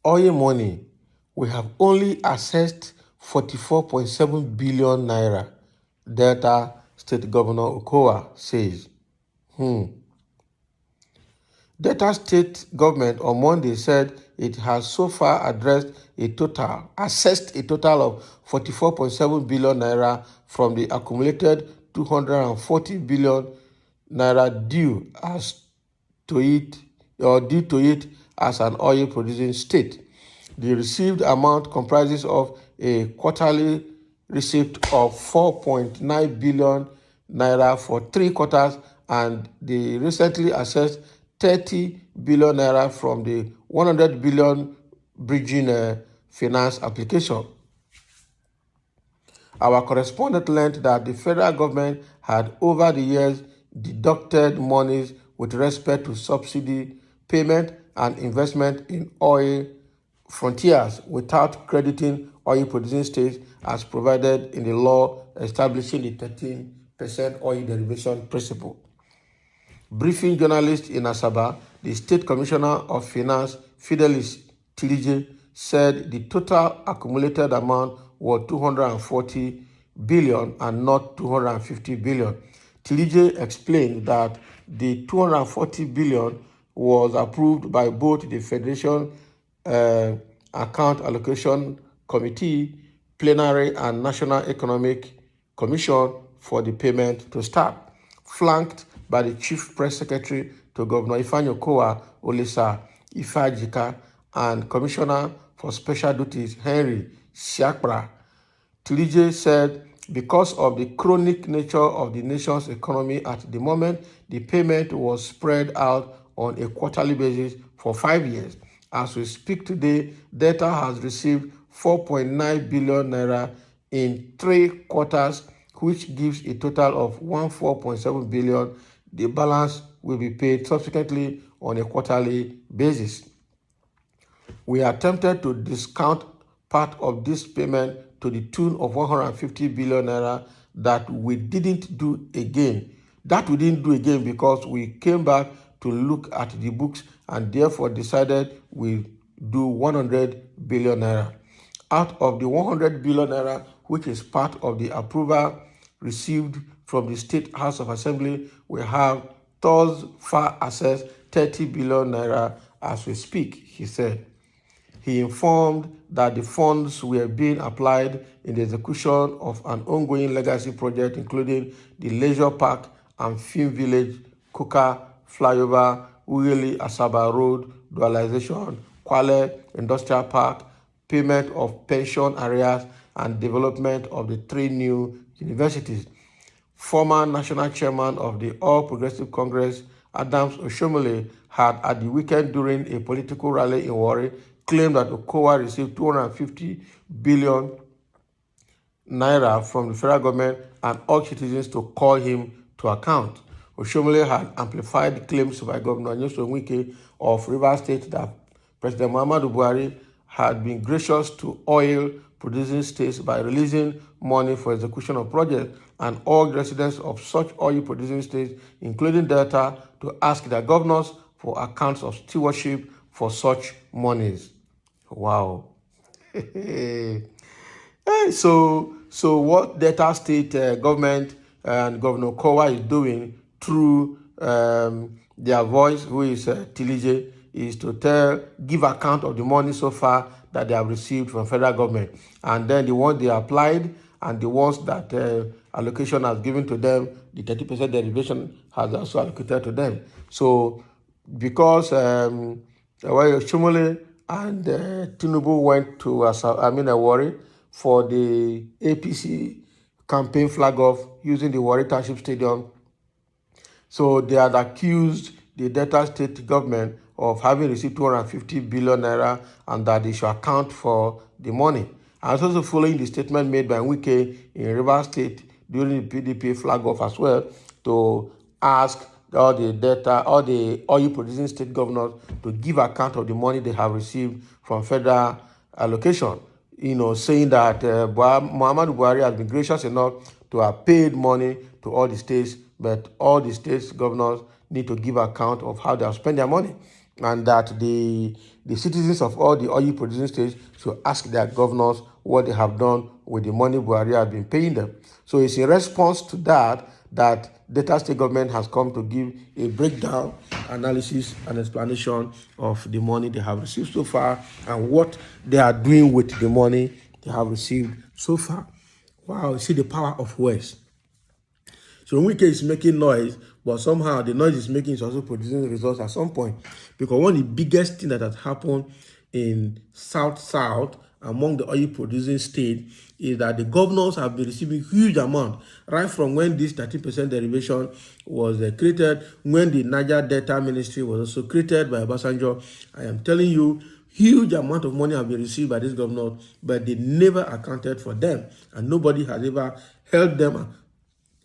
Oil money, we have only assessed 44.7 billion naira, Delta State Governor Okowa says. Delta State government on Monday said it has so far assessed a total of 44.7 billion naira from the accumulated 240 billion naira due to it as an oil producing state. The received amount comprises of a quarterly receipt of 4.9 billion naira for 3 quarters and the recently assessed 30 billion naira from the 100 billion bridging finance application. Our correspondent learned that the federal government had over the years deducted monies with respect to subsidy payment and investment in oil frontiers without crediting oil producing states as provided in the law establishing the 13% oil derivation principle. Briefing journalists in Asaba, the State Commissioner of Finance, Fidelis Tilije, said the total accumulated amount was 240 billion and not 250 billion. Tilije explained that the 240 billion was approved by both the Federation Account Allocation Committee, Plenary, and National Economic Commission for the payment to start, flanked by the Chief Press Secretary to Governor Ifeanyi Okowa, Olisa Ifajika, and Commissioner for Special Duties, Henry Siakpra. Tilije said because of the chronic nature of the nation's economy at the moment, the payment was spread out on a quarterly basis for 5 years. As we speak today, Delta has received 4.9 billion naira in 3 quarters, which gives a total of 14.7 billion. The balance will be paid subsequently on a quarterly basis. We attempted to discount part of this payment to the tune of 150 billion naira that we didn't do again. Because we came back to look at the books and therefore decided we do 100 billion naira. Out of the 100 billion naira, which is part of the approval received from the State House of Assembly, we have thus far assessed 30 billion naira as we speak, he said. He informed that the funds were being applied in the execution of an ongoing legacy project, including the Leisure Park and Film Village, Kuka Flyover, Uyeli Asaba Road, Dualization, Kwale Industrial Park, payment of pension arrears, and development of the 3 new universities. Former national chairman of the All Progressive Congress, Adams Oshomole, had at the weekend during a political rally in Warri claimed that Okowa received 250 billion naira from the federal government and urged citizens to call him to account. Oshomole had amplified claims by Governor Wike of Rivers State that President Muhammadu Buhari had been gracious to oil-producing states by releasing money for execution of projects and urged residents of such oil-producing states, including Delta, to ask their governors for accounts of stewardship for such monies. Wow. So what Delta State government and Governor Okowa is doing through their voice, who is Tilije, is to give account of the money so far that they have received from federal government. And then the ones they applied and the ones that allocation has given to them, the 30% derivation has also allocated to them. So because Shomole and Tinubu went to Warri for the APC campaign flag off using the Warri Township Stadium. So they had accused the Delta State government of having received 250 billion naira and that they should account for the money. I was also following the statement made by Wike in Rivers State during the PDP flag off as well to ask all the oil-producing state governors to give account of the money they have received from federal allocation, saying that Muhammadu Buhari has been gracious enough to have paid money to all the states but all the states governors need to give account of how they have spent their money, and that the citizens of all the oil producing states should ask their governors what they have done with the money Buhari has been paying them. So it's in response to that Delta State government has come to give a breakdown, analysis, and explanation of the money they have received so far and what they are doing with the money they have received so far. Wow, you see the power of words. So Wike is making noise, but somehow the noise is making is also producing results at some point. Because one of the biggest things that has happened in South among the oil producing states is that the governors have been receiving huge amount right from when this 13% derivation was created, when the Niger Delta Ministry was also created by Obasanjo. I am telling you, huge amount of money have been received by this governor, but they never accounted for them, and nobody has ever held them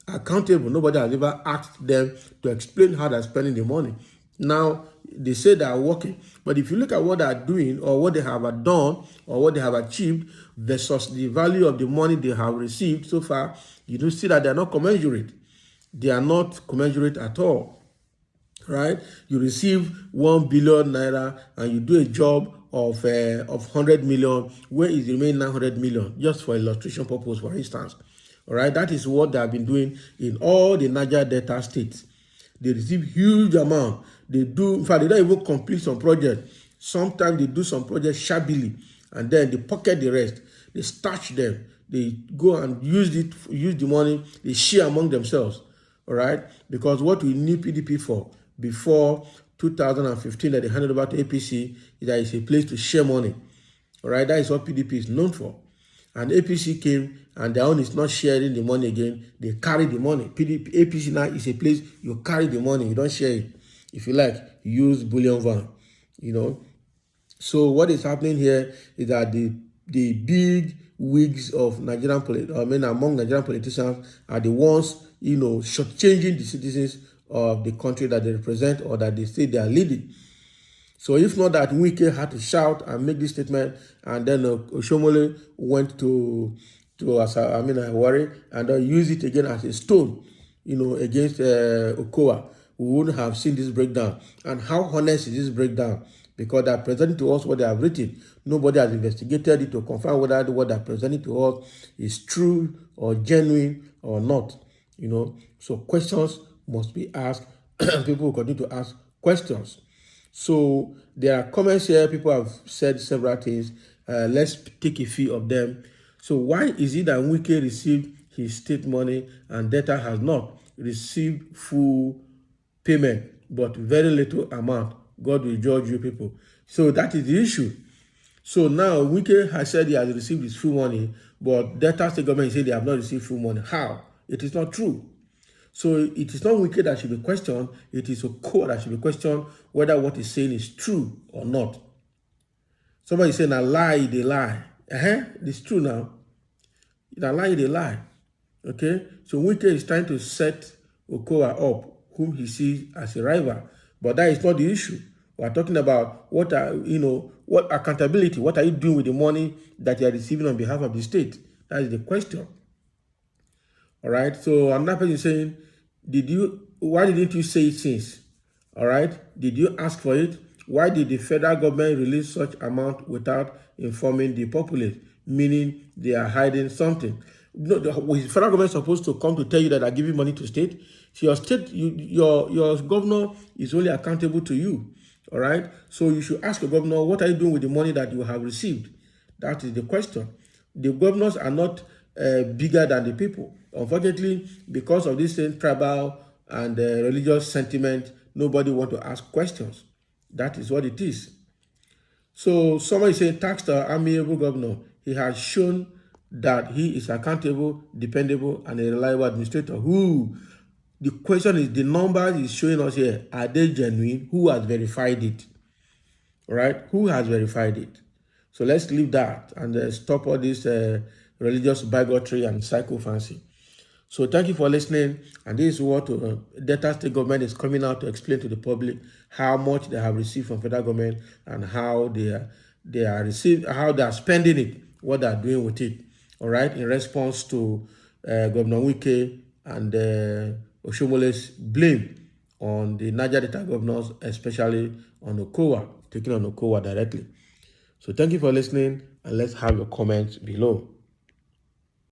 accountable. Nobody has ever asked them to explain how they're spending the money. Now, they say they are working, but if you look at what they are doing or what they have done or what they have achieved versus the value of the money they have received so far, you do see that they are not commensurate. They are not commensurate at all, right? You receive 1 billion naira and you do a job of 100 million. Where is the remaining 900 million? Just for illustration purpose, for instance. All right, that is what they have been doing in all the Niger Delta states. They receive huge amount. They do, in fact, they don't even complete some projects. Sometimes they do some projects shabbily, and then they pocket the rest. They stash them. They go and use the money. They share among themselves. All right, because what we need PDP for before 2015 that they handed over to APC is that it's a place to share money. All right, that is what PDP is known for. And APC came and their own is not sharing the money again. They carry the money. APC now is a place you carry the money. You don't share it. If you like, use bullion van. So what is happening here is that the big wigs of Nigerian among Nigerian politicians are the ones, shortchanging the citizens of the country that they represent or that they say they are leading. So if not that Wike had to shout and make this statement, and then Oshomole went to Warri and use it again as a stone, against Okowa, we wouldn't have seen this breakdown. And how honest is this breakdown? Because they are presenting to us what they have written. Nobody has investigated it to confirm whether what they are presenting to us is true or genuine or not. So questions must be asked. People will continue to ask questions. So there are comments here. People have said several things. Let's take a few of them. So why is it that Wike received his state money and Delta has not received full payment, but very little amount? God will judge you people. So that is the issue. So now Wike has said he has received his full money, but Delta State government said they have not received full money. How? It is not true. So it is not Wike that should be questioned. It is Okowa that should be questioned whether what he's saying is true or not. Somebody is saying a lie, they lie. It's true now. A lie, they lie. Okay? So Wike is trying to set Okowa up, whom he sees as a rival. But that is not the issue. We are talking about what accountability, what are you doing with the money that you are receiving on behalf of the state? That is the question. All right. So another person is saying, why didn't you say it since? All right. Did you ask for it? Why did the federal government release such amount without informing the populace? Meaning they are hiding something. No, the federal government is supposed to come to tell you that they're giving money to state. So your state, your governor is only accountable to you. All right. So you should ask the governor, what are you doing with the money that you have received? That is the question. The governors are not bigger than the people. Unfortunately, because of this same tribal and religious sentiment, nobody wants to ask questions. That is what it is. So somebody saying, tax the amiable governor. He has shown that he is accountable, dependable, and a reliable administrator. Who? The question is, the numbers is showing us here, are they genuine? Who has verified it? All right? Who has verified it? So let's leave that and stop all this religious bigotry and psychophancy. So thank you for listening. And this is what Delta State government is coming out to explain to the public how much they have received from federal government and how they are spending it, what they are doing with it. All right, in response to Governor Wike and Oshomole's blame on the Niger Delta governors, especially on Okowa, taking on Okowa directly. So thank you for listening, and let's have your comments below.